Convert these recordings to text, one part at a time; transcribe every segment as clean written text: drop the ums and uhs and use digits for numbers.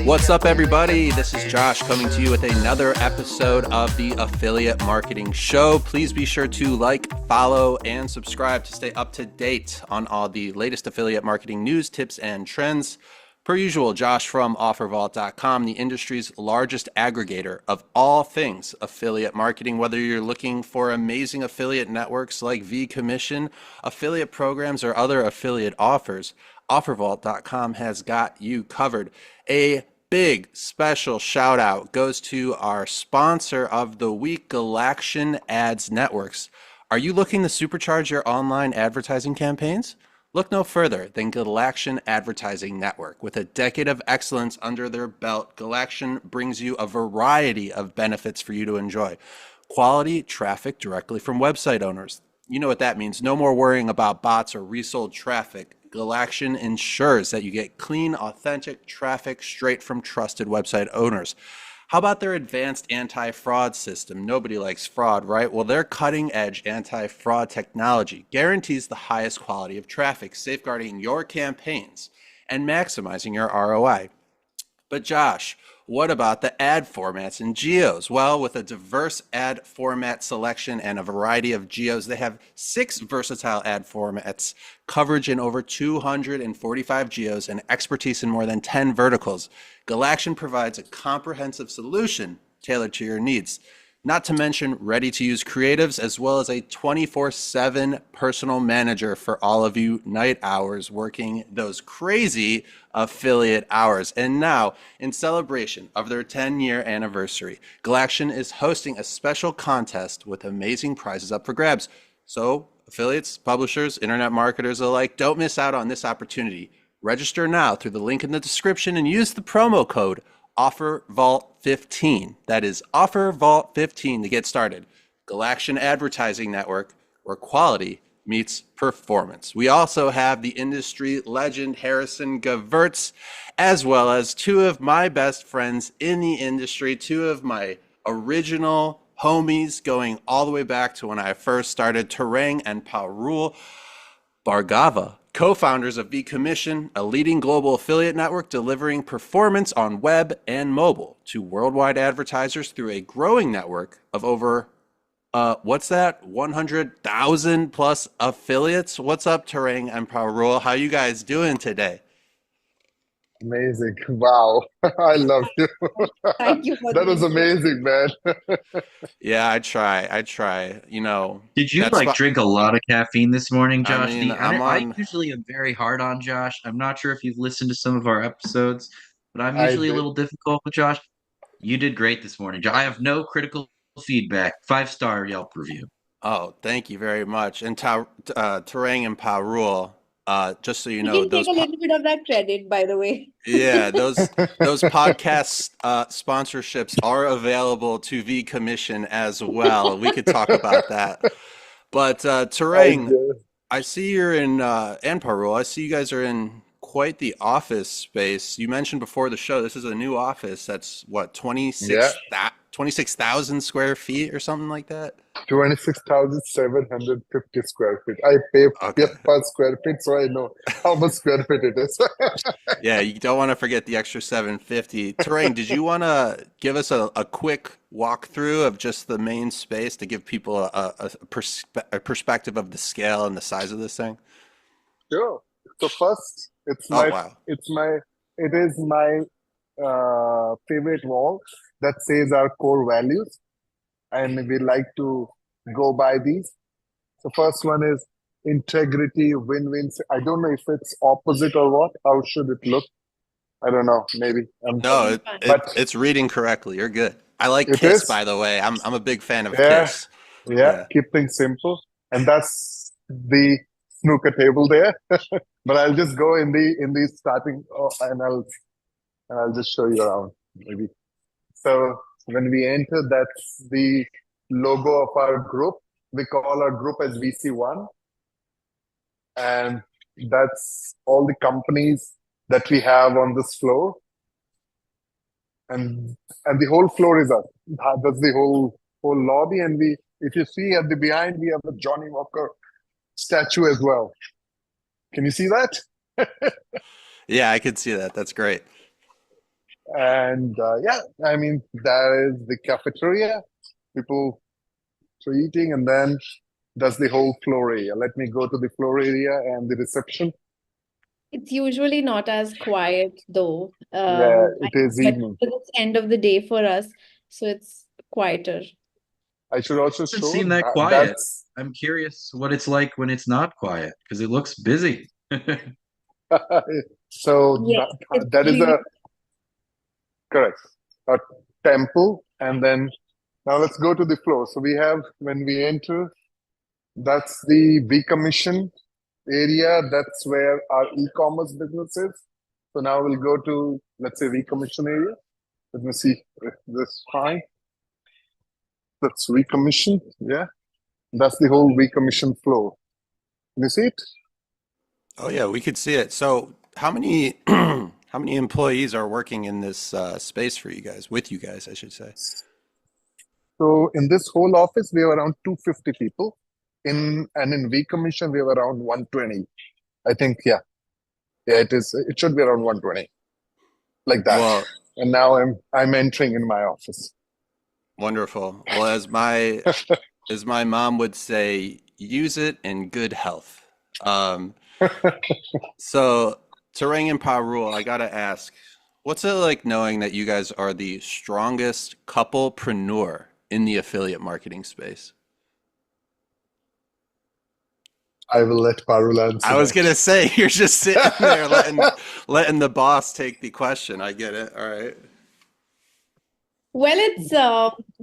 What's up, everybody? This is Josh coming to you with another episode of the Affiliate Marketing Show. Please be sure to like, follow, and subscribe to stay up to date on all the latest affiliate marketing news, tips, and trends. Per usual, Josh from OfferVault.com, the industry's largest aggregator of all things affiliate marketing. Whether you're looking for amazing affiliate networks like vCommission, affiliate programs, or other affiliate offers, OfferVault.com has got you covered. A big special shout out goes to our sponsor of the week, Galaction Ads Networks. Are you looking to supercharge your online advertising campaigns? Look no further than Galaction Advertising Network. With a decade of excellence under their belt, Galaction brings you a variety of benefits for you to enjoy. Quality traffic directly from website owners. You know what that means. No more worrying about bots or resold traffic. Galaction ensures that you get clean, authentic traffic straight from trusted website owners. How about their advanced anti-fraud system? Nobody likes fraud, right? Well, their cutting-edge anti-fraud technology guarantees the highest quality of traffic, safeguarding your campaigns and maximizing your ROI. But Josh, what about the ad formats and GEOs? Well, with a diverse ad format selection and a variety of GEOs, they have 6 versatile ad formats, coverage in over 245 GEOs, and expertise in more than 10 verticals. Galaction provides a comprehensive solution tailored to your needs. Not to mention ready-to-use creatives, as well as a 24/7 personal manager for all of you night owls working those crazy affiliate hours. And now, in celebration of their 10-year anniversary, Galaction is hosting a special contest with amazing prizes up for grabs. So, affiliates, publishers, internet marketers alike, don't miss out on this opportunity. Register now through the link in the description and use the promo code OfferVault15. That is OfferVault15 to get started. Galaction Advertising Network, where quality meets performance. We also have the industry legend Harrison Gevirtz, as well as 2 of my best friends in the industry, 2 of my original homies going all the way back to when I first started, Tarang and Parul. Bhargava, co-founders of vCommission, a leading global affiliate network delivering performance on web and mobile to worldwide advertisers through a growing network of over, 100,000 plus affiliates. What's up, Tarang and Parul? How you guys doing today? Amazing. Wow. I love you. Thank you for That the was intro. amazing, man. Yeah, I try. Did you That's drink a lot of caffeine this morning, I Josh? mean, I'm I on. usually am very hard on Josh. I'm not sure if you've listened to some of our episodes, but I'm I usually a did. little difficult with Josh. You did great this morning, Josh. I have no critical feedback. 5-star Yelp review. Oh, thank you very much. And Tarang and Parul, just so you You know, can take a little bit of that credit, by the way. yeah, those podcast sponsorships are available to vCommission as well. We could talk about that. But I Tarang, did. I see you're in, and Parul, I see you guys are in quite the office space. You mentioned before the show, this is a new office that's what, Yeah. 26,000 square feet or something like that? 26,750 square feet. I pay Okay. per square feet, so I know how much square feet it is. Yeah, you don't want to forget the extra 750. Tarang, did you want to give us a quick walkthrough of just the main space to give people a perspective of the scale and the size of this thing? Sure. So first, Oh, wow. it is my favorite wall that says our core values, and we like to go by these. So first one is integrity, win-wins. I don't know if it's opposite or what. How should it look? I don't know. Maybe. No, Totally fine. But it's reading correctly. You're good. I like it Kiss, is. by the way. I'm a big fan of Yeah. Kiss. Yeah. Yeah. Keep things simple. And that's the snooker table there. But I'll just go in the starting, and I'll just show you around maybe. So when we enter, that's the logo of our group. We call our group as VC1, and that's all the companies that we have on this floor, and the whole floor is us. That's the whole lobby, and if you see at the behind, we have a Johnny Walker statue as well. Can you see that? Yeah, I could see that. That's great. And yeah, I mean, there is the cafeteria, people for eating, and then that's the whole floor area. Let me go to the floor area and the reception. It's usually not as quiet though. Yeah, I it is but evening. it's end of the day for us, so it's quieter. I should also Doesn't show seem that that quiet. that's I'm curious what it's like when it's not quiet because it looks busy. so Yes, it's that is really a correct a temple, and then now let's go to the floor. So we have when we enter, that's the vCommission area. That's where our e-commerce business is. So now we'll go to, let's say, vCommission area. Let me see if this is fine. That's vCommission. Yeah, that's the whole vCommission flow. Can you see it? Oh yeah, we could see it. So how many how many employees are working in this space for you guys, with you guys, I should say? So in this whole office, we have around 250 people. In vCommission, we have around 120. I think, yeah. Yeah, it is. It should be around 120, like that. Well, And now I'm entering in my office. wonderful. Well, as my mom would say, use it in good health. Um, so Tarang and Parul, I gotta ask, what's it like knowing that you guys are the strongest couplepreneur in the affiliate marketing space? I will let Parul answer I was that. gonna say you're just sitting there letting the boss take the question. I get it. All right. Well, it's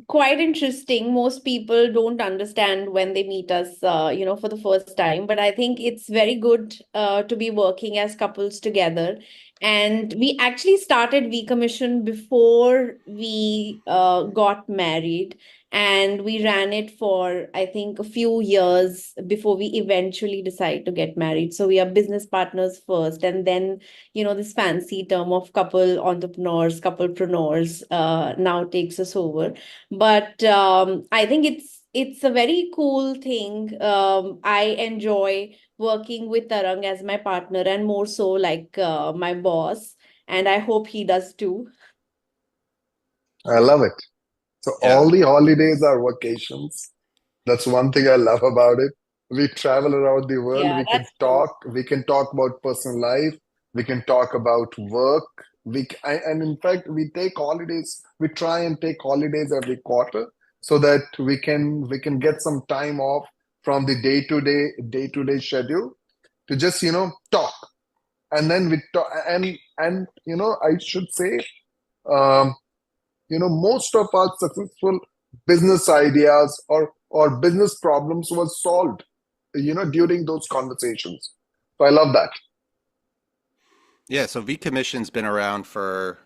quite interesting. Most people don't understand when they meet us, for the first time. But I think it's very good to be working as couples together. And we actually started vCommission before we got married. And we ran it for, I think, a few years before we eventually decided to get married. So we are business partners first, and then this fancy term of couple entrepreneurs, couplepreneurs now takes us over. But I think it's a very cool thing. I enjoy working with Tarang as my partner, and more so like my boss, and I hope he does too. I love it. So Yeah. all the holidays are vacations. That's one thing I love about it. We travel around the world. Yeah, We can that's true. talk. We can talk about personal life. We can talk about work. And in fact, we take holidays. We try and take holidays every quarter so that we can get some time off from the day to day schedule to just talk. And then we talk. And I should say, um, most of our successful business ideas or business problems was solved during those conversations. So I love that. Yeah, so vCommission's been around for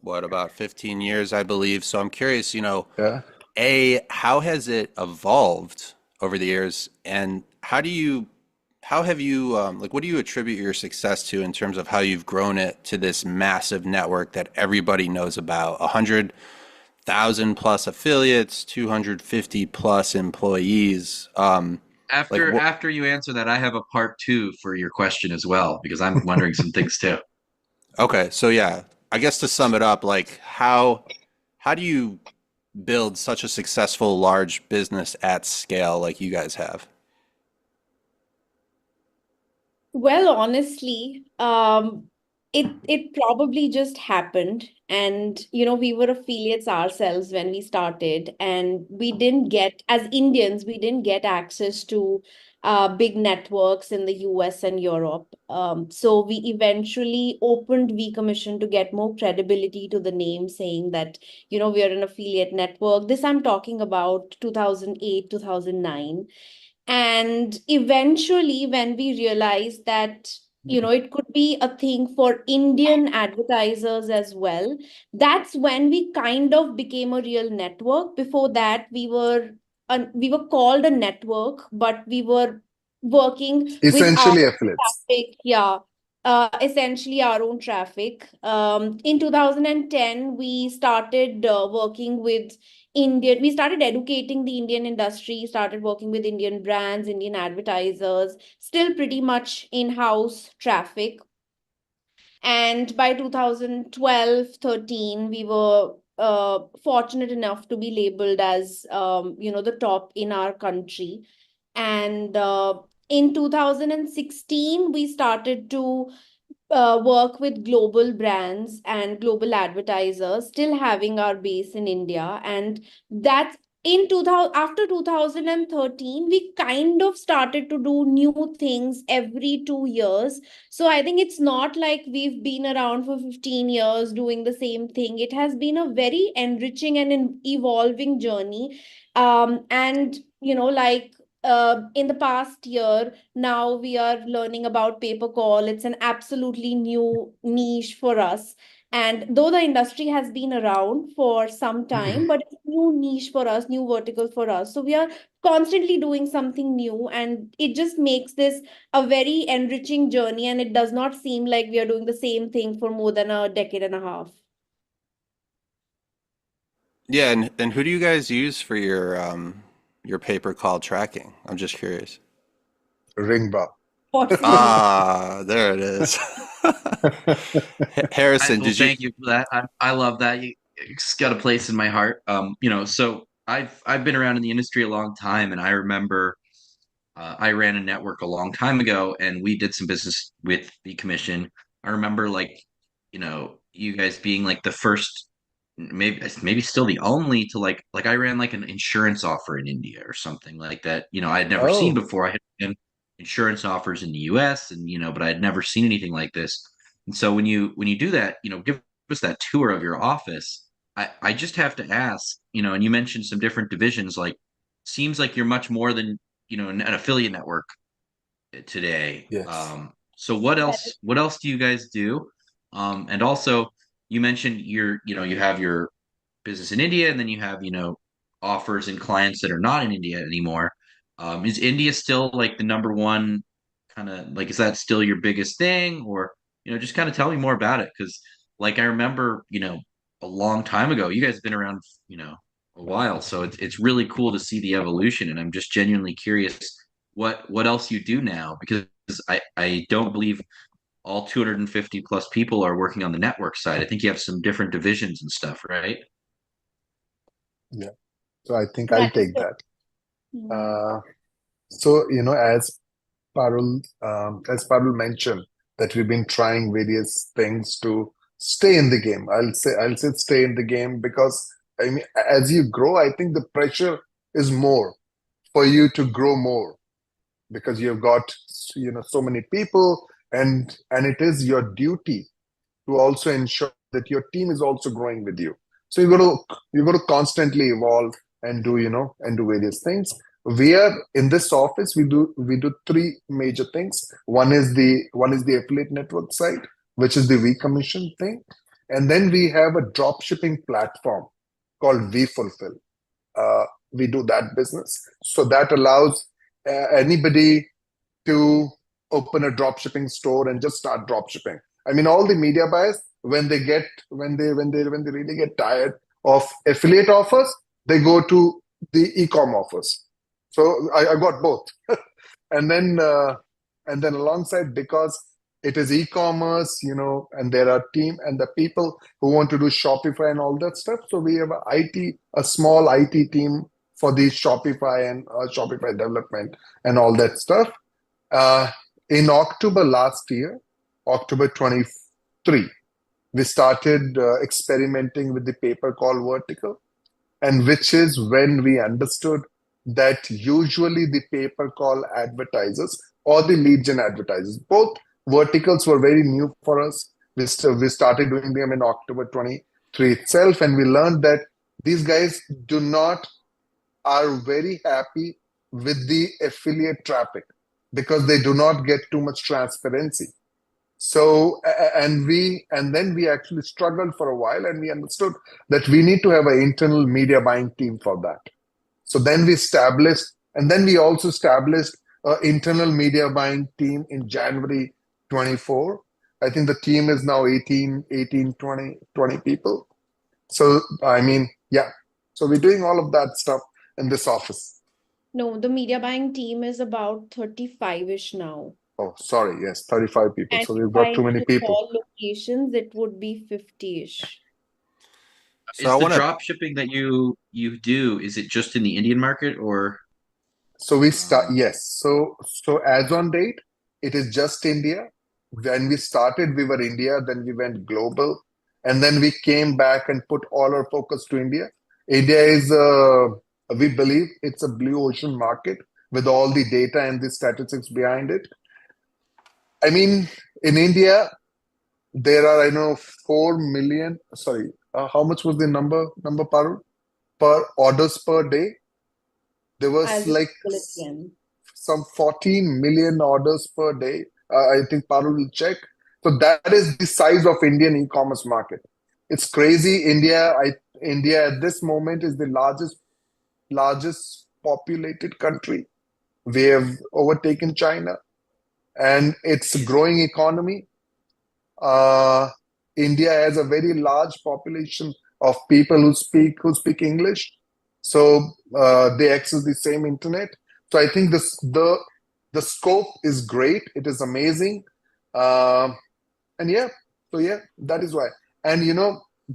what, about 15 years, I believe. So I'm curious, Yeah. how has it evolved over the years, and how have you, like, what do you attribute your success to in terms of how you've grown it to this massive network that everybody knows about? 100,000 plus affiliates, 250 plus employees. Like, After what? after you answer that, I have a part two for your question as well because I'm wondering some things too. Okay, so yeah, I guess to sum it up, like, how do you build such a successful large business at scale like you guys have? Well, honestly, it probably just happened, and we were affiliates ourselves when we started, and we didn't get, as Indians, we didn't get access to big networks in the US and Europe. So we eventually opened vCommission to get more credibility to the name, saying that we are an affiliate network. This I'm talking about 2008, 2009. And eventually, when we realized that, it could be a thing for Indian advertisers as well, that's when we kind of became a real network. Before that, we were called a network, but we were working with our Essentially affiliates. traffic. Yeah, essentially our own traffic. In 2010, we started working with we started educating the Indian industry, started working with Indian brands, Indian advertisers, still pretty much in-house traffic. And by 2012, 13, we were fortunate enough to be labeled as, the top in our country. And in 2016, we started to work with global brands and global advertisers, still having our base in India. And that's in 2000, after 2013, we kind of started to do new things every 2 years. So I think it's not like we've been around for 15 years doing the same thing. It has been a very enriching and evolving journey. And, like in the past year, now we are learning about paper call. It's an absolutely new niche for us. And though the industry has been around for some time, but it's a new niche for us, new vertical for us. So we are constantly doing something new, and it just makes this a very enriching journey. And it does not seem like we are doing the same thing for more than a decade and a half. Yeah, and who do you guys use for your pay-per call tracking? I'm just curious. Ringba. Ah, there it is. Harrison, Well, did you? thank you for that. I love that. It's got a place in my heart. So I've been around in the industry a long time, and I remember I ran a network a long time ago, and we did some business with vCommission. I remember, you guys being like the first, maybe still the only to like I ran like an insurance offer in India or something like that. I had never seen Oh, before. I had done insurance offers in the US, and but I had never seen anything like this. And so when you do that, give us that tour of your office. I just have to ask, and you mentioned some different divisions, like seems like you're much more than an affiliate network today. yes. So what else do you guys do? And also you mentioned you have your business in India, and then you have offers and clients that are not in India anymore. Is India still like the number one kind of like, is that still your biggest thing? Or just kind of tell me more about it, because like I remember a long time ago, you guys have been around a while, so it's really cool to see the evolution, and I'm just genuinely curious what else you do now, because I don't believe all 250 plus people are working on the network side. I think you have some different divisions and stuff, right? Yeah. So I think I'll That is take so. that. Mm. Uh, so, as Parul mentioned, that we've been trying various things to stay in the game. I'll say stay in the game because I mean, as you grow, I think the pressure is more for you to grow more because you've got so many people, and it is your duty to also ensure that your team is also growing with you. So you got to constantly evolve and do various things. We are in this office. We do three major things. One is the affiliate network side, which is the vCommission thing, and then we have a drop shipping platform called vFulfill. We do that business, so that allows anybody to open a drop shipping store and just start drop shipping. I mean, all the media buyers, when they really get tired of affiliate offers, they go to the ecom offers. So I got both. and then alongside, because it is e-commerce, and there are team and the people who want to do Shopify and all that stuff. So we have a small IT team for the Shopify and Shopify development and all that stuff. Uh, in October last year, October 23, we started experimenting with the paper call vertical, and which is when we understood that usually the paper call advertisers or the lead gen advertisers, both verticals were very new for us. We started doing them in October 23 itself, and we learned that these guys are very happy with the affiliate traffic because they do not get too much transparency. So, and then we actually struggled for a while, and we understood that we need to have an internal media buying team for that. So then we also established an internal media buying team in January 24. I think the team is now 20 people. So, I mean, yeah. So we're doing all of that stuff in this office. No, the media buying team is about 35-ish now. Oh, sorry. Yes, 35 people. And So if we've got I too many took people. all locations, it would be 50-ish. So Is I the want to. drop shipping that you do, is it just in the Indian market or So we start, um, yes. So as on date, it is just India. When we started, we were India, then we went global, and then we came back and put all our focus to India. India is, we believe it's a blue ocean market with all the data and the statistics behind it. I mean, in India, there are, I know, 4 million, sorry, how much was the number, Parul? Per orders per day? There I'll was just like Google it again. some 14 million orders per day. I think Parul will check. So that is the size of Indian e-commerce market. It's crazy. India at this moment is the largest populated country. We have overtaken China, and it's a amazing? growing economy. Uh, India has a very large population of people who speak English, so they access the same internet. So I think the scope is great. It is amazing, Um and yeah. So yeah, that is why. And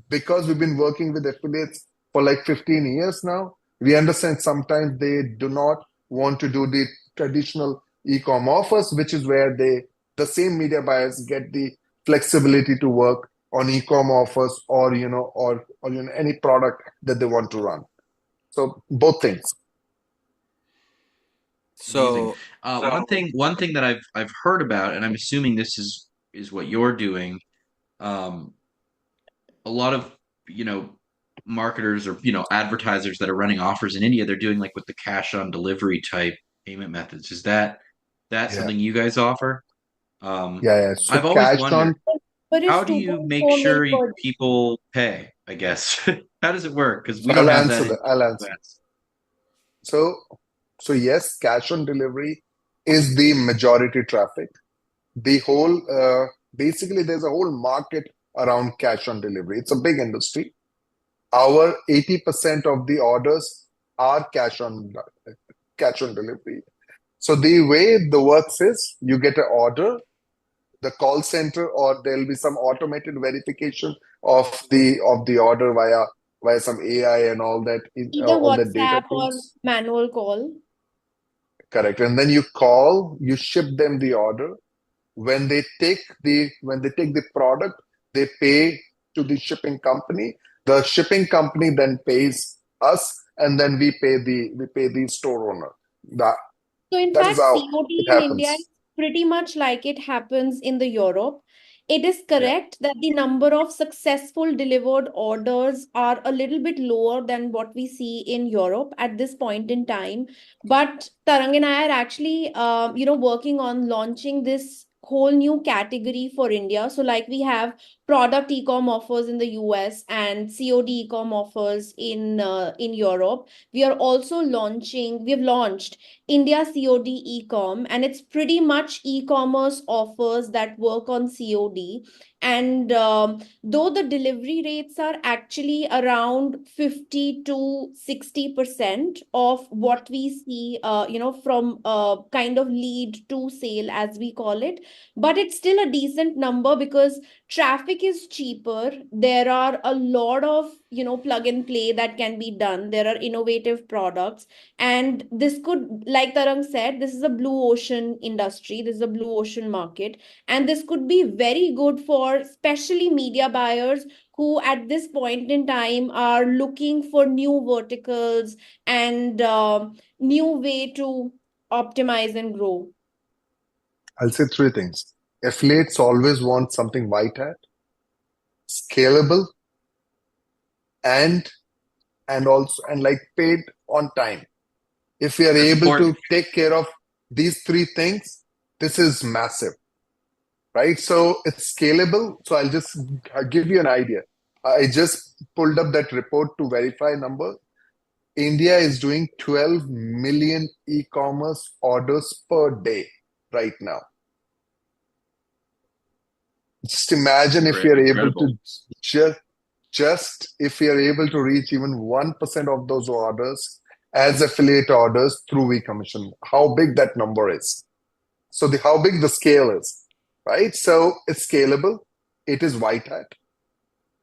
because we've been working with affiliates for like 15 years now, we understand sometimes they do not want to do the traditional e-com offers, which is where the same media buyers get the flexibility to work on e-com offers or any product that they want to run. So both things. Amazing. So One thing that I've heard about, and I'm assuming this is what you're doing. Um, a lot of you know marketers or advertisers that are running offers in India, they're doing like with the cash on delivery type payment methods. Is that Yeah. something you guys offer? Um, Yeah, yeah. So I've always cash wondered, on. But how it's do you make 2.4 mil sure per day. people pay, I guess? How does it work? Because So we don't I'll have that answer in that. I'll the answer. US. So yes, cash on delivery is the majority traffic. The whole basically there's a whole market around cash on delivery. It's a big industry. Our 80% of the orders are cash on delivery. So the way the works is you get an order, the call center, or there'll be some automated verification of the order via some AI and all that Either all the data WhatsApp or tools. manual call. Correct. And then you call, you ship them the order. When they take the product, they pay to the shipping company. The shipping company then pays us, and then we pay the store owner. That So in that is fact, how it COD in India is happens. pretty much like it happens in the Europe. It is Yeah. correct that the number of successful delivered orders are a little bit lower than what we see in Europe at this point in time. But Tarang and I are actually, working on launching this whole new category for India. So like we have product ecom offers in the US and COD ecom offers in Europe. We have launched India COD Ecom, and it's pretty much e-commerce offers that work on COD. And though the delivery rates are actually around 50 to 60% of what we see, from kind of lead to sale, as we call it, but it's still a decent number because traffic is cheaper. There are a lot of, plug and play that can be done. There are innovative products, and this could, like Tarang said, this is a blue ocean industry, this is a blue ocean market, and this could be very good for especially media buyers who at this point in time are looking for new verticals and new way to optimize and grow. I'll say three things. Affiliates always want something white hat, scalable, and and like paid on time. If we are That's able important. to take care of these three things, this is massive, right? So it's scalable. So I'll give you an idea. I just pulled up that report to verify number. India is doing 12 million e-commerce orders per day right now. Just imagine if we are able Incredible. to just if we are able to reach even 1% of those orders as affiliate orders through vCommission, how big that number is. So how big the scale is, right? So it's scalable. It is white hat.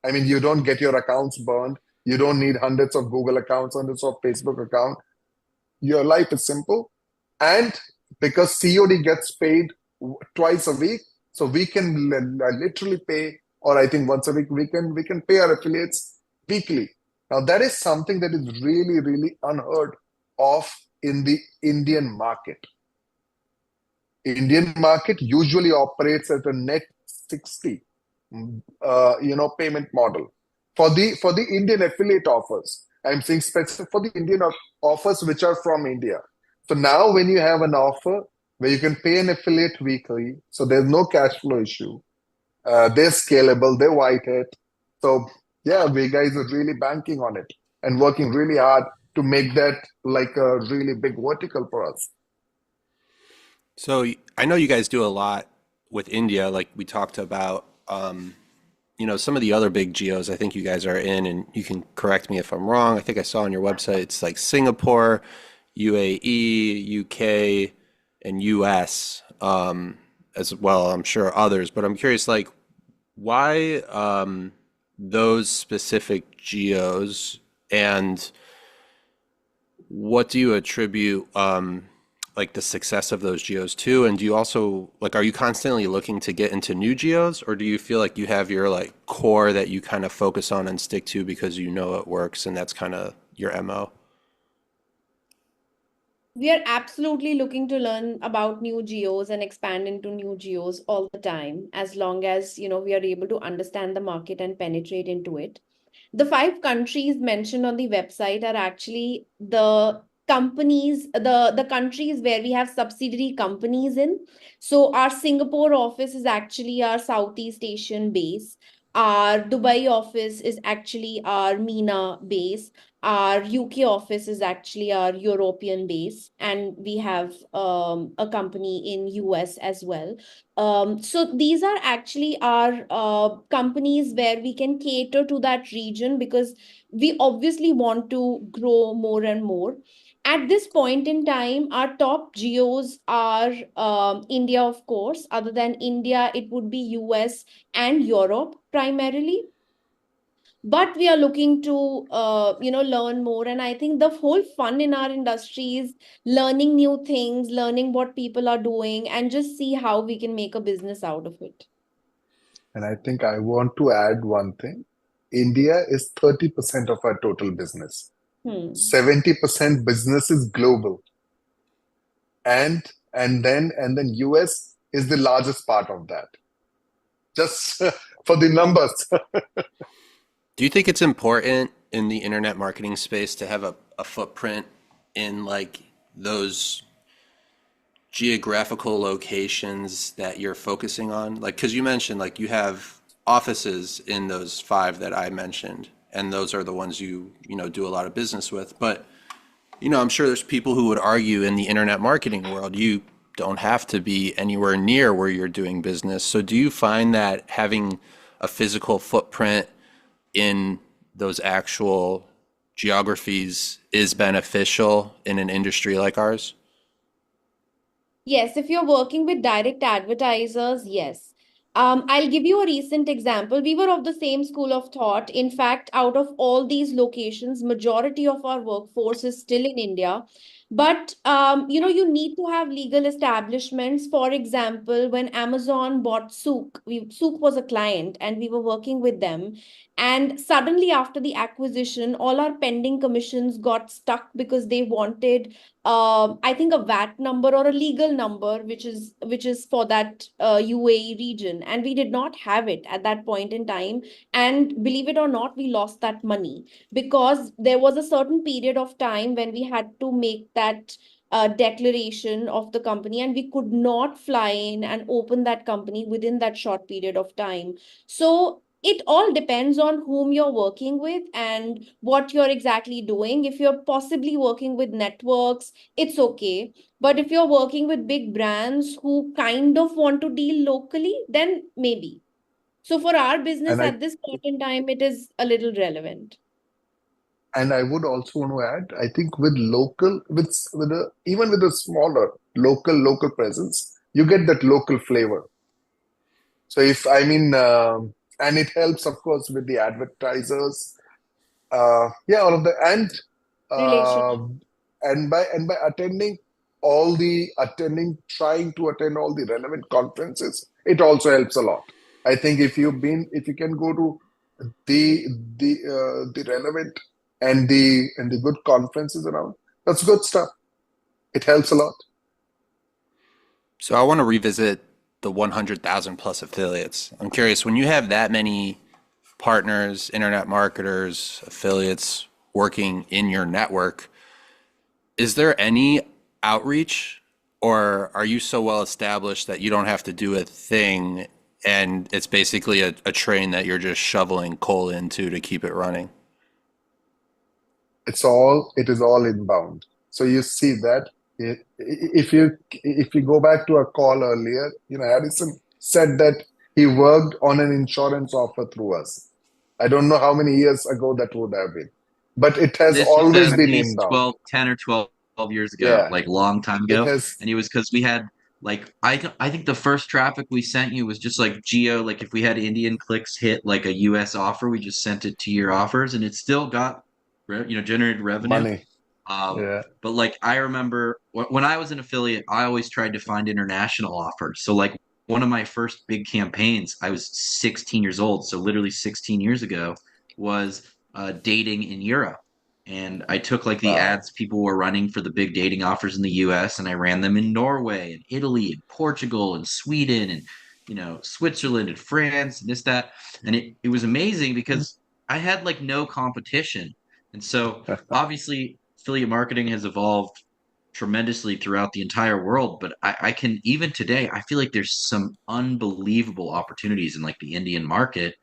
I mean, you don't get your accounts burned. You don't need hundreds of Google accounts, hundreds of Facebook accounts. Your life is simple. And because COD gets paid twice a week, so we can literally pay, or I think once a week, we can pay our affiliates weekly. Now that is something that is really, really unheard of in the Indian market. Indian market usually operates at a net 60 payment model. For the Indian affiliate offers, I'm saying specific for the Indian offers which are from India. So now when you have an offer where you can pay an affiliate weekly, so there's no cash flow issue. They're scalable, they're white hat. So yeah, we guys are really banking on it and working really hard to make that like a really big vertical for us. So I know you guys do a lot with India, like we talked about. Some of the other big geos I think you guys are in, and you can correct me if I'm wrong. I think I saw on your website it's like Singapore, UAE, UK, and US, as well. I'm sure others, but I'm curious, like, why those specific geos, and what do you attribute like the success of those geos to? And do you also like, are you constantly looking to get into new geos, or do you feel like you have your like core that you kind of focus on and stick to because you know it works and that's kind of your MO? We are absolutely looking to learn about new geos and expand into new geos all the time, as long as, we are able to understand the market and penetrate into it. The 5 countries mentioned on the website are actually the companies, the countries where we have subsidiary companies in. So our Singapore office is actually our Southeast Asian base. Our Dubai office is actually our MENA base. Our UK office is actually our European base, and we have a company in US as well. So these are actually our companies where we can cater to that region, because we obviously want to grow more and more. At this point in time, our top geos are India, of course. Other than India, it would be US and Europe primarily. But we are looking to learn more, and I think the whole fun in our industry is learning new things, learning what people are doing, and just see how we can make a business out of it. And I think I want to add one thing. India is 30% of our total business. 70% business is global. And then US is the largest part of that. Just for the numbers. Do you think it's important in the internet marketing space to have a footprint in like those geographical locations that you're focusing on? Like, because you mentioned like you have offices in those 5 that I mentioned, and those are the ones you do a lot of business with. But I'm sure there's people who would argue in the internet marketing world, you don't have to be anywhere near where you're doing business. So do you find that having a physical footprint in those actual geographies is beneficial in an industry like ours? Yes, if you're working with direct advertisers, yes. I'll give you a recent example. We were of the same school of thought. In fact, out of all these locations, majority of our workforce is still in India. But you need to have legal establishments. For example, when Amazon bought Souk, Souk was a client, and we were working with them. And suddenly, after the acquisition, all our pending commissions got stuck because they wanted I think a VAT number or a legal number, which is for that UAE region, and we did not have it at that point in time. And believe it or not, we lost that money because there was a certain period of time when we had to make that declaration of the company, and we could not fly in and open that company within that short period of time. So it all depends on whom you're working with and what you're exactly doing. If you're possibly working with networks, it's okay. But if you're working with big brands who kind of want to deal locally, then maybe. So for our business and I at this point in time, it is a little relevant. and I would also want to add, I think with local, with a even with a smaller local presence, you get that local flavor. So and it helps, of course, with the advertisers. All of the Relation. uh, and by trying to attend all the relevant conferences, it also helps a lot. I think if you can go to the the relevant and the good conferences around, that's good stuff. It helps a lot. So I want to revisit the 100,000 plus affiliates. I'm curious, when you have that many partners, internet marketers, affiliates working in your network, is there any outreach, or are you so well established that you don't have to do a thing and it's basically a train that you're just shoveling coal into to keep it running? It is all inbound. So you see that if you go back to a call earlier, Harrison said that he worked on an insurance offer through us. I don't know how many years ago that would have been, but it has This was always at been least inbound. 10 or 12 years ago, Yeah, like long time it ago. has And it was because we had like I think the first traffic we sent you was just like geo, like if we had Indian clicks hit like a US offer, we just sent it to your offers and it still got generated revenue. money. Yeah, But like I remember when I was an affiliate, I always tried to find international offers. So like one of my first big campaigns, I was 16 years old, so literally 16 years ago, was dating in Europe. And I took like the wow, ads people were running for the big dating offers in the US and I ran them in Norway and Italy and Portugal and Sweden and Switzerland and France and this, that. And it was amazing because I had like no competition. And so obviously affiliate marketing has evolved tremendously throughout the entire world, but I can even today, I feel like there's some unbelievable opportunities in like the Indian market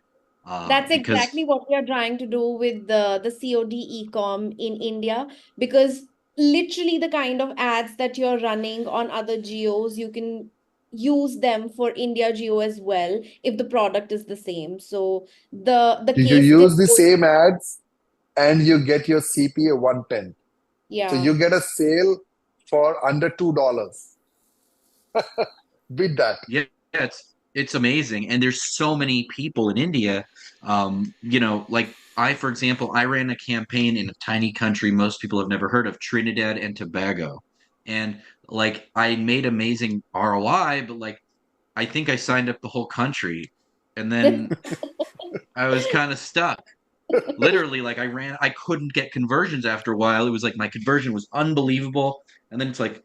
That's because exactly what we are trying to do with the COD Ecom in India, because literally the kind of ads that you're running on other geos, you can use them for India geo as well if the product is the same. So the you case use the report, same ads and you get your CPA 110. So yeah. you get a sale for under $2. Beat that. yeah, it's amazing. And there's so many people in India. Like for example, I ran a campaign in a tiny country most people have never heard of, Trinidad and Tobago. And like I made amazing ROI, but like I think I signed up the whole country. And then I was kind of stuck. Literally, like I couldn't get conversions after a while. It was like my conversion was unbelievable. And then it's like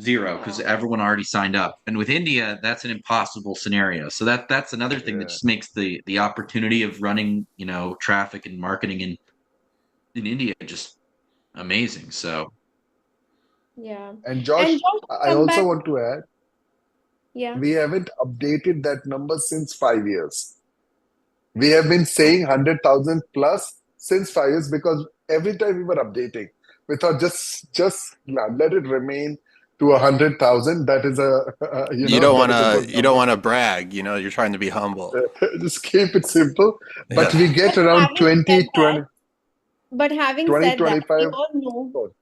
zero because everyone already signed up. And with India, that's an impossible scenario. So that's another thing that Yeah. just makes the opportunity of running, traffic and marketing in India just amazing. So Yeah. And And Josh, just to I come also back, want to add, yeah. we haven't updated that number since 5 years. We have been saying 100,000 plus since 5 years because every time we were updating, we thought just let it remain to 100,000. That is that is a good You don't number. want to brag, you're trying to be humble. Just keep it simple. But Yeah. we get But around having said that, 20, but having 20, said that, we 25. all know. Oh,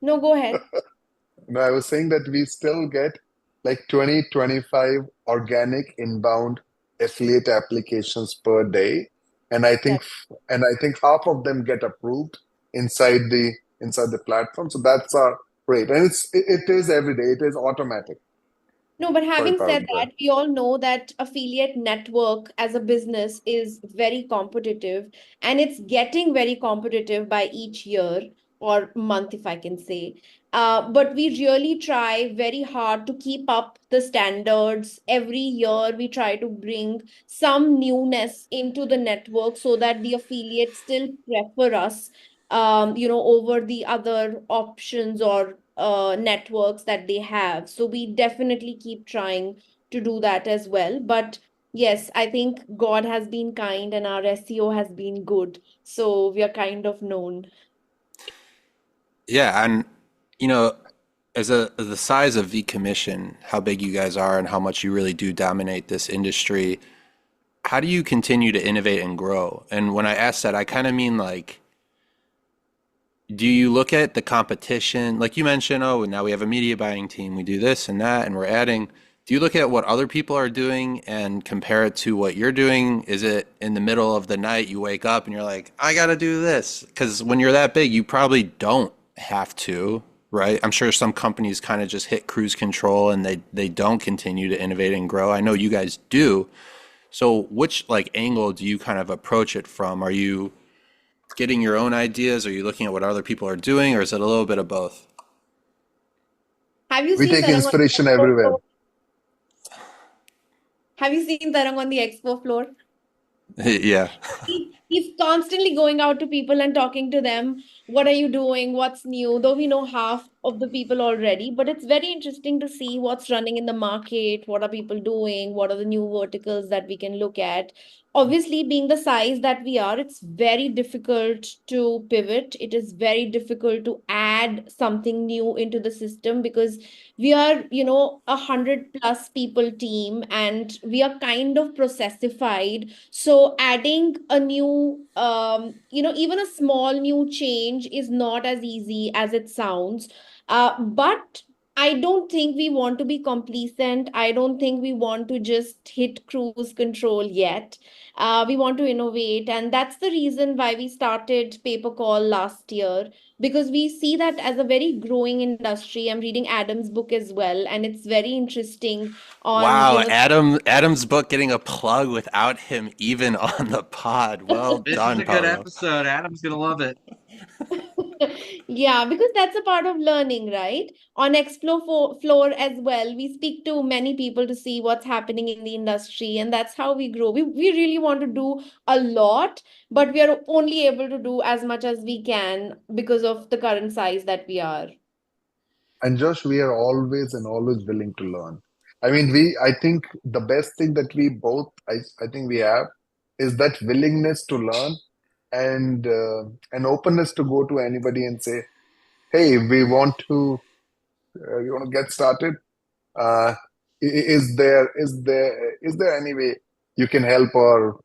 No, go ahead. no, I was saying that we still get like 20, 25 organic inbound affiliate applications per day. And I think That half of them get approved inside the platform. So that's our rate. And it is every day. It is automatic. No, but Sorry, having Parul, said go ahead. that, we all know that affiliate network as a business is very competitive, and it's getting very competitive by each year or month, if I can say. But we really try very hard to keep up the standards. Every year, we try to bring some newness into the network so that the affiliates still prefer us, over the other options or networks that they have. So we definitely keep trying to do that as well. But yes, I think God has been kind and our SEO has been good. So we are kind of known. Yeah, and you know, as the size of vCommission, how big you guys are and how much you really do dominate this industry, how do you continue to innovate and grow? And when I ask that, I kind of mean like, do you look at the competition? Like you mentioned, oh, now we have a media buying team. We do this and that, and we're adding. Do you look at what other people are doing and compare it to what you're doing? Is it in the middle of the night you wake up and you're like, I got to do this? Because when you're that big, you probably don't have to, right? I'm sure some companies kind of just hit cruise control and they don't continue to innovate and grow. I know you guys do. So which like angle do you kind of approach it from? Are you getting your own ideas? Are you looking at what other people are doing, or is it a little bit of both? Have you We seen take Tarang on the inspiration expo everywhere. floor? Have you seen Tarang on the expo floor? Yeah. He's constantly going out to people and talking to them. What are you doing? What's new? Though we know half of the people already, but it's very interesting to see what's running in the market. What are people doing? What are the new verticals that we can look at? Obviously, being the size that we are, it's very difficult to pivot. It is very difficult to add something new into the system because we are, 100+ people team and we are kind of processified. So adding a new, even a small new change is not as easy as it sounds. But I don't think we want to be complacent. I don't think we want to just hit cruise control yet. We want to innovate. And that's the reason why we started Paper Call last year, because we see that as a very growing industry. I'm reading Adam's book as well, and it's very interesting on, Wow, Adam's book getting a plug without him even on the pod. Well This is done, a good Parul. episode. Adam's gonna love it. Yeah, because that's a part of learning, right? On Explore floor as well, we speak to many people to see what's happening in the industry, and that's how we grow. We really want to do a lot, but we are only able to do as much as we can because of the current size that we are. And Josh, we are always and always willing to learn. I mean, I think the best thing that we both, I think we have is that willingness to learn and an openness to go to anybody and say, hey, we want to get started. Uh, is there any way you can help or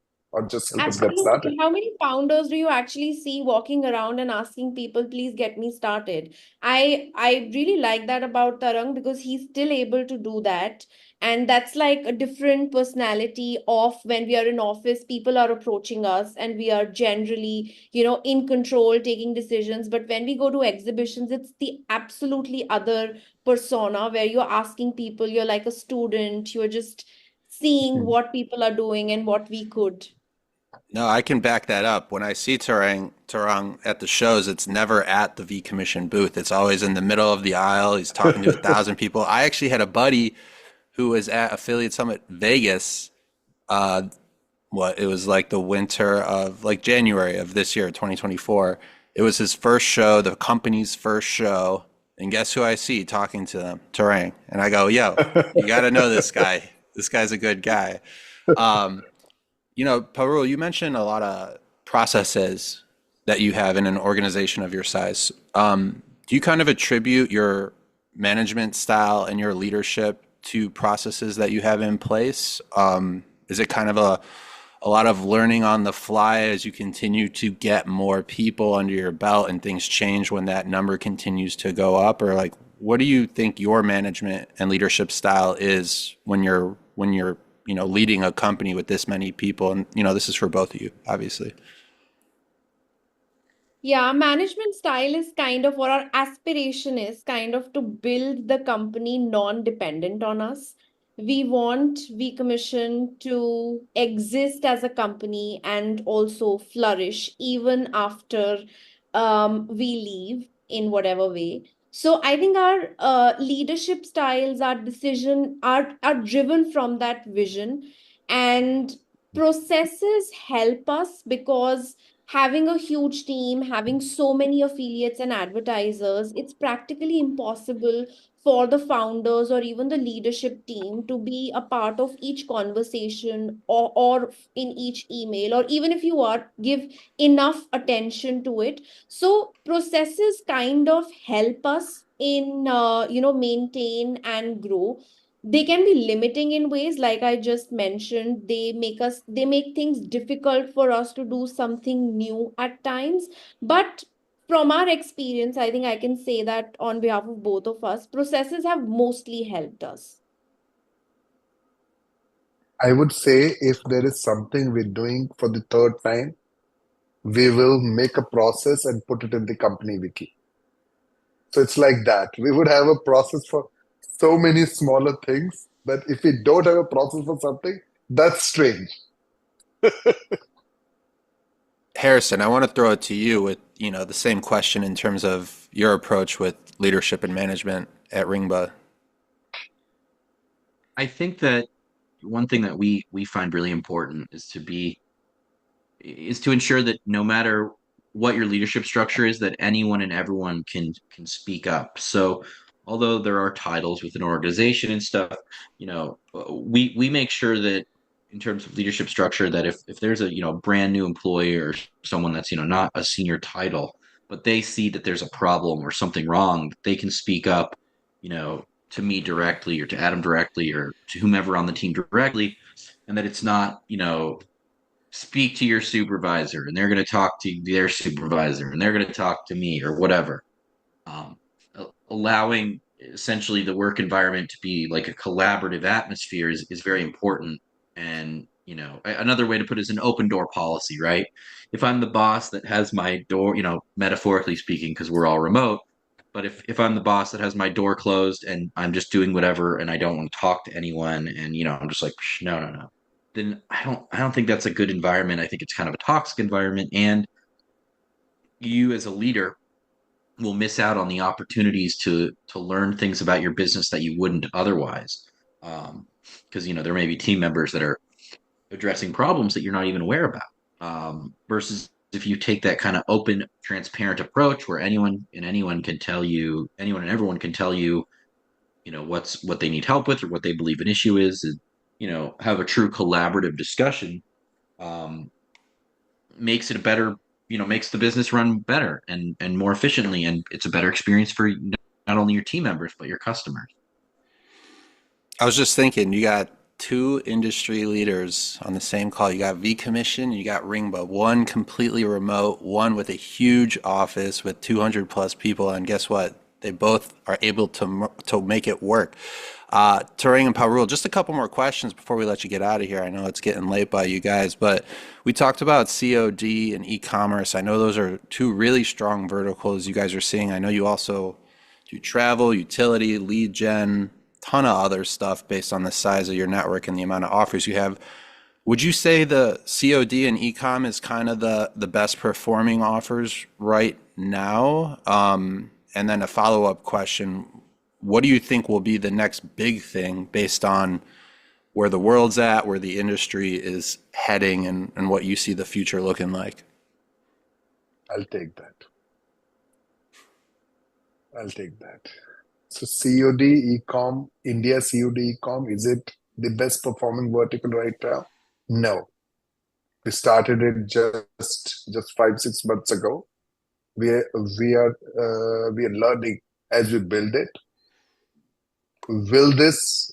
just help us get started? Absolutely. How many founders do you actually see walking around and asking people, please get me started? I really like that about Tarang because he's still able to do that. And that's like a different personality of when we are in office, people are approaching us and we are generally, in control, taking decisions. But when we go to exhibitions, it's the absolutely other persona where you're asking people, you're like a student, you're just seeing Hmm. what people are doing and what we could. No, I can back that up. When I see Tarang at the shows, it's never at the vCommission booth. It's always in the middle of the aisle. He's talking to 1,000 people. I actually had a buddy who was at Affiliate Summit Vegas. Uh, it was like the winter of like January of this year, 2024. It was his first show, the company's first show. And guess who I see talking to them? Tarang. And I go, yo, you got to know this guy. This guy's a good guy. Um, Parul, you mentioned a lot of processes that you have in an organization of your size. Do you kind of attribute your management style and your leadership to processes that you have in place? Is it kind of a lot of learning on the fly as you continue to get more people under your belt and things change when that number continues to go up? Or like, what do you think your management and leadership style is when you're leading a company with this many people? And this is for both of you, obviously. Yeah, management style is kind of, or our aspiration is kind of to build the company non-dependent on us. We want vCommission to exist as a company and also flourish even after we leave in whatever way. So I think our leadership styles, our decision are driven from that vision, and processes help us because having a huge team, having so many affiliates and advertisers, it's practically impossible for the founders or even the leadership team to be a part of each conversation or in each email, or even if you are, give enough attention to it. So processes kind of help us in, maintain and grow. They can be limiting in ways like I just mentioned. They make things difficult for us to do something new at times, but from our experience, I think I can say that on behalf of both of us, processes have mostly helped us. I would say if there is something we're doing for the third time, we will make a process and put it in the company wiki. So it's like that. We would have a process for so many smaller things that if we don't have a process for something, that's strange. Harrison, I want to throw it to you with, the same question in terms of your approach with leadership and management at Ringba. I think that one thing that we find really important is to ensure that no matter what your leadership structure is, that anyone and everyone can speak up. So although there are titles within an organization and stuff, we make sure that in terms of leadership structure, that if there's a brand new employee or someone that's not a senior title, but they see that there's a problem or something wrong, they can speak up, to me directly or to Adam directly or to whomever on the team directly, and that it's not speak to your supervisor and they're going to talk to their supervisor and they're going to talk to me or whatever. Um, Allowing essentially the work environment to be like a collaborative atmosphere is very important. And, another way to put it is an open door policy, right? If I'm the boss that has my door, metaphorically speaking, because we're all remote, but if I'm the boss that has my door closed and I'm just doing whatever and I don't want to talk to anyone and, I'm just like, no, no, no, then I don't think that's a good environment. I think it's kind of a toxic environment, and you as a leader will miss out on the opportunities to learn things about your business that you wouldn't otherwise. Because there may be team members that are addressing problems that you're not even aware about. Versus if you take that kind of open, transparent approach where anyone and everyone can tell you, what they need help with or what they believe an issue is, and have a true collaborative discussion, makes it a better, makes the business run better and more efficiently, and it's a better experience for not only your team members but your customers. I was just thinking, you got two industry leaders on the same call. You got vCommission, you got Ringba, one completely remote, one with a huge office with 200 plus people, and guess what? They both are able to make it work. Tarang and Parul, just a couple more questions before we let you get out of here. I know it's getting late by you guys, but we talked about COD and e-commerce. I know those are two really strong verticals you guys are seeing. I know you also do travel, utility, lead gen, ton of other stuff based on the size of your network and the amount of offers you have. Would you say the COD and ecom is kind of the best performing offers right now? And then a follow-up question, what do you think will be the next big thing based on where the world's at, where the industry is heading, and what you see the future looking like? I'll take that. So COD Ecom, India COD Ecom, is it the best performing vertical right now? No. We started it just 5-6 months ago. We are learning as we build it. Will this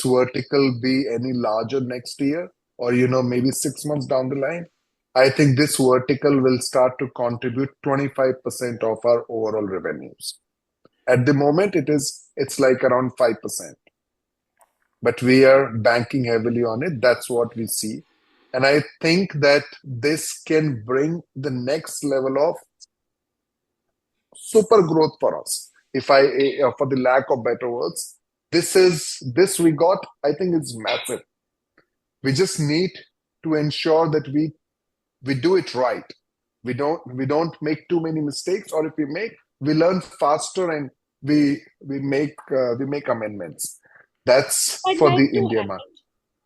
vertical be any larger next year, or maybe 6 months down the line? I think this vertical will start to contribute 25% of our overall revenues. At the moment, it's like around 5%, but we are banking heavily on it. That's what we see. And I think that this can bring the next level of super growth for us. For the lack of better words, this we got, I think it's massive. We just need to ensure that we do it right. We don't make too many mistakes, or if we make, we learn faster and we make amendments. That's for the India market.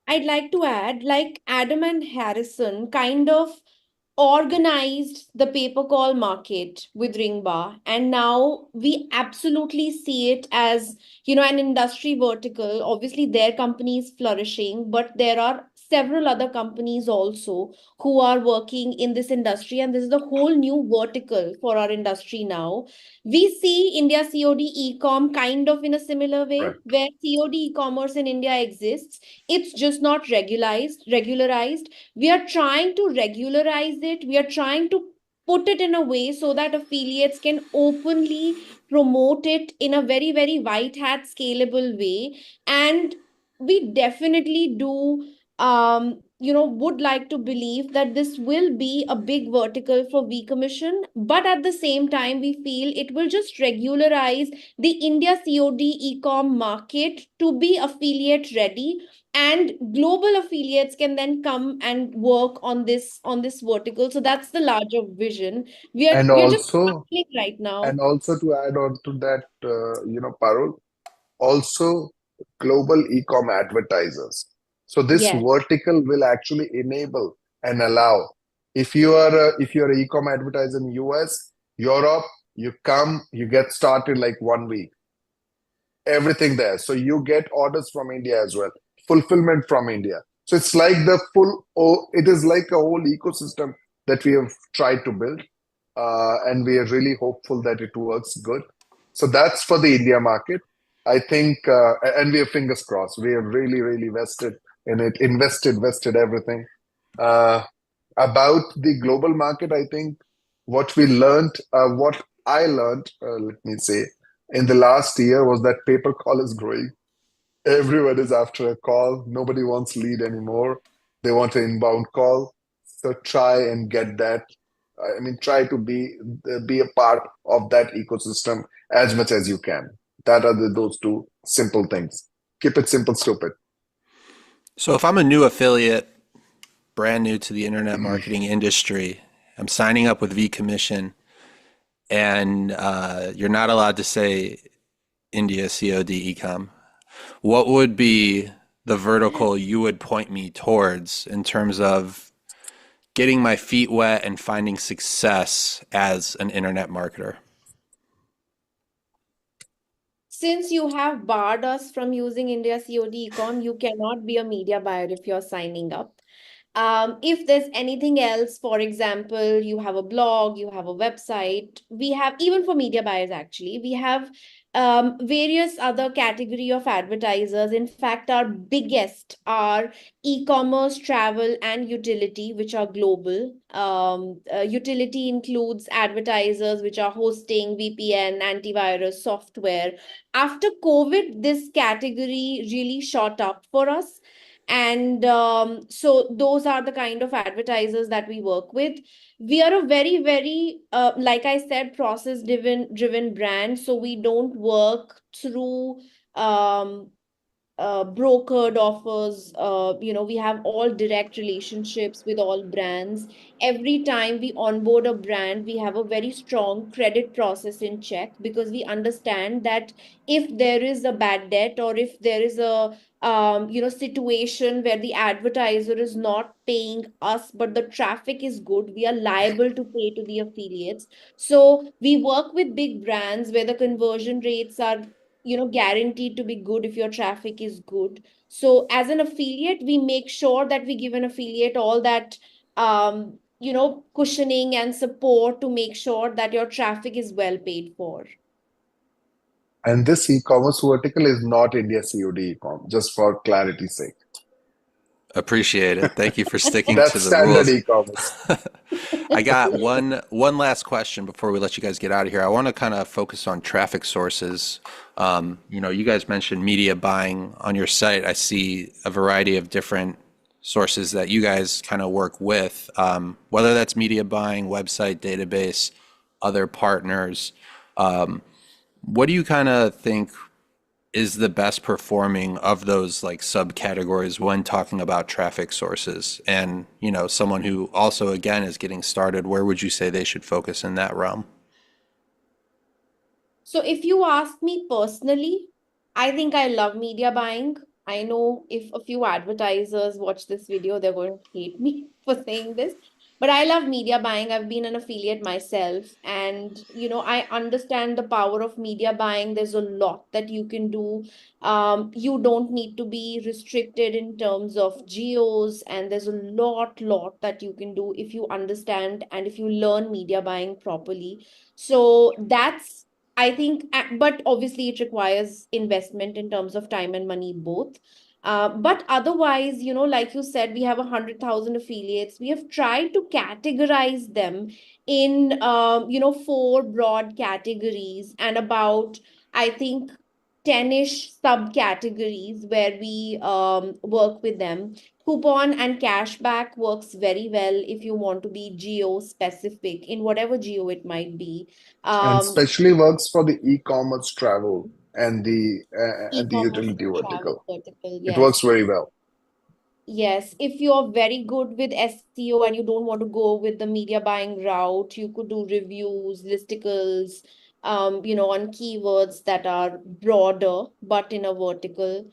I'd like to add, like Adam and Harrison kind of organized the paper call market with Ringba, and now we absolutely see it as an industry vertical. Obviously their company is flourishing, but there are several other companies also who are working in this industry, and this is a whole new vertical for our industry now. We see India COD Ecom kind of in a similar way, Right. where COD e-commerce in India exists. It's just not regularized. We are trying to regularize it. We are trying to put it in a way so that affiliates can openly promote it in a very, very white hat scalable way. And we definitely do would like to believe that this will be a big vertical for vCommission, but at the same time, we feel it will just regularize the India COD Ecom market to be affiliate ready, and global affiliates can then come and work on this vertical. So that's the larger vision. And We are just also, starting right now. and also to add on to that, Parul, also global e-com advertisers. So this Yes. vertical will actually enable and allow. If you're an e-com advertiser in US, Europe, you come, you get started like 1 week, everything there. So you get orders from India as well, fulfillment from India. So it's like it is like a whole ecosystem that we have tried to build. And we are really hopeful that it works good. So that's for the India market. I think, and we have fingers crossed. We have really, really vested in it, vested everything. Uh, about the global market, I think what I learned, let me say, in the last year was that paper call is growing. Everyone is after a call. Nobody wants lead anymore. They want an inbound call. So try and get that. I mean, try to be a part of that ecosystem as much as you can. That are those two simple things. Keep it simple, stupid. So if I'm a new affiliate, brand new to the internet marketing industry, I'm signing up with vCommission, and you're not allowed to say India COD Ecom. What would be the vertical you would point me towards in terms of getting my feet wet and finding success as an internet marketer? Since you have barred us from using India COD Ecom, you cannot be a media buyer if you're signing up. If there's anything else, for example, you have a blog, you have a website, we have, even for media buyers, actually, we have various other category of advertisers. In fact, our biggest are e-commerce, travel, and utility, which are global. Utility includes advertisers which are hosting, VPN, antivirus, software. After COVID, this category really shot up for us. And so those are the kind of advertisers that we work with. We are a very, very, like I said, process driven brand. So we don't work through um, brokered offers. We have all direct relationships with all brands. Every time we onboard a brand, we have a very strong credit process in check, because we understand that if there is a bad debt, or if there is a situation where the advertiser is not paying us, but the traffic is good, we are liable to pay to the affiliates. So we work with big brands where the conversion rates are guaranteed to be good if your traffic is good. So as an affiliate, we make sure that we give an affiliate all that cushioning and support to make sure that your traffic is well paid for. And this e-commerce vertical is not India COD e-com, just for clarity's sake. Appreciate it. Thank you for sticking That's to the standard rules. e-commerce. I got one last question before we let you guys get out of here. I want to kind of focus on traffic sources. You guys mentioned media buying on your site. I see a variety of different sources that you guys kind of work with, whether that's media buying, website, database, other partners. What do you kind of think is the best performing of those like subcategories when talking about traffic sources? And, someone who also, again, is getting started, where would you say they should focus in that realm? So if you ask me personally, I think I love media buying. I know if a few advertisers watch this video, they're going to hate me for saying this. But I love media buying. I've been an affiliate myself. And, I understand the power of media buying. There's a lot that you can do. You don't need to be restricted in terms of GEOs. And there's a lot that you can do if you understand and if you learn media buying properly. So that's, I think, but obviously it requires investment in terms of time and money both. But otherwise, like you said, we have 100,000 affiliates. We have tried to categorize them in, 4 broad categories and about, I think, 10-ish subcategories where we work with them. Coupon and cashback works very well if you want to be geo specific in whatever geo it might be. And Um, especially works for the e-commerce travel and the e-commerce utility and travel vertical. vertical, It yes. works very well. Yes, if you're very good with SEO and you don't want to go with the media buying route, you could do reviews, listicles, on keywords that are broader but in a vertical.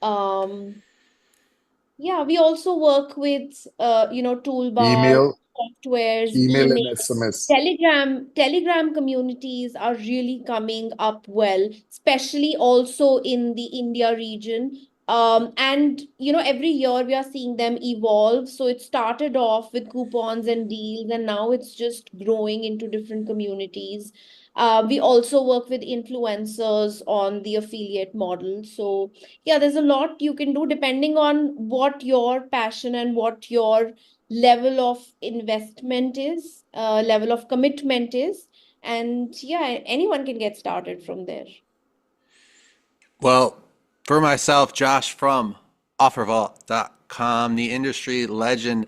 Um, yeah, we also work with toolbars, Email, softwares, email email, and SMS. Telegram communities are really coming up well, especially also in the India region. And every year we are seeing them evolve. So it started off with coupons and deals, and now it's just growing into different communities. We also work with influencers on the affiliate model. So yeah, there's a lot you can do depending on what your passion and what your level of investment is, level of commitment is. And yeah, anyone can get started from there. Well, for myself, Josh from OfferVault.com, the industry legend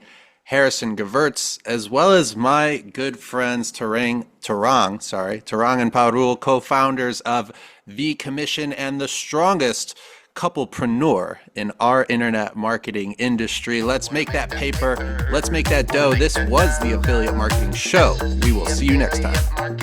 Harrison Gevirtz, as well as my good friends Tarang and Parul, co-founders of vCommission and the strongest couplepreneur in our internet marketing industry. Let's make that paper. Let's make that dough. This was the Affiliate Marketing Show. We will see you next time.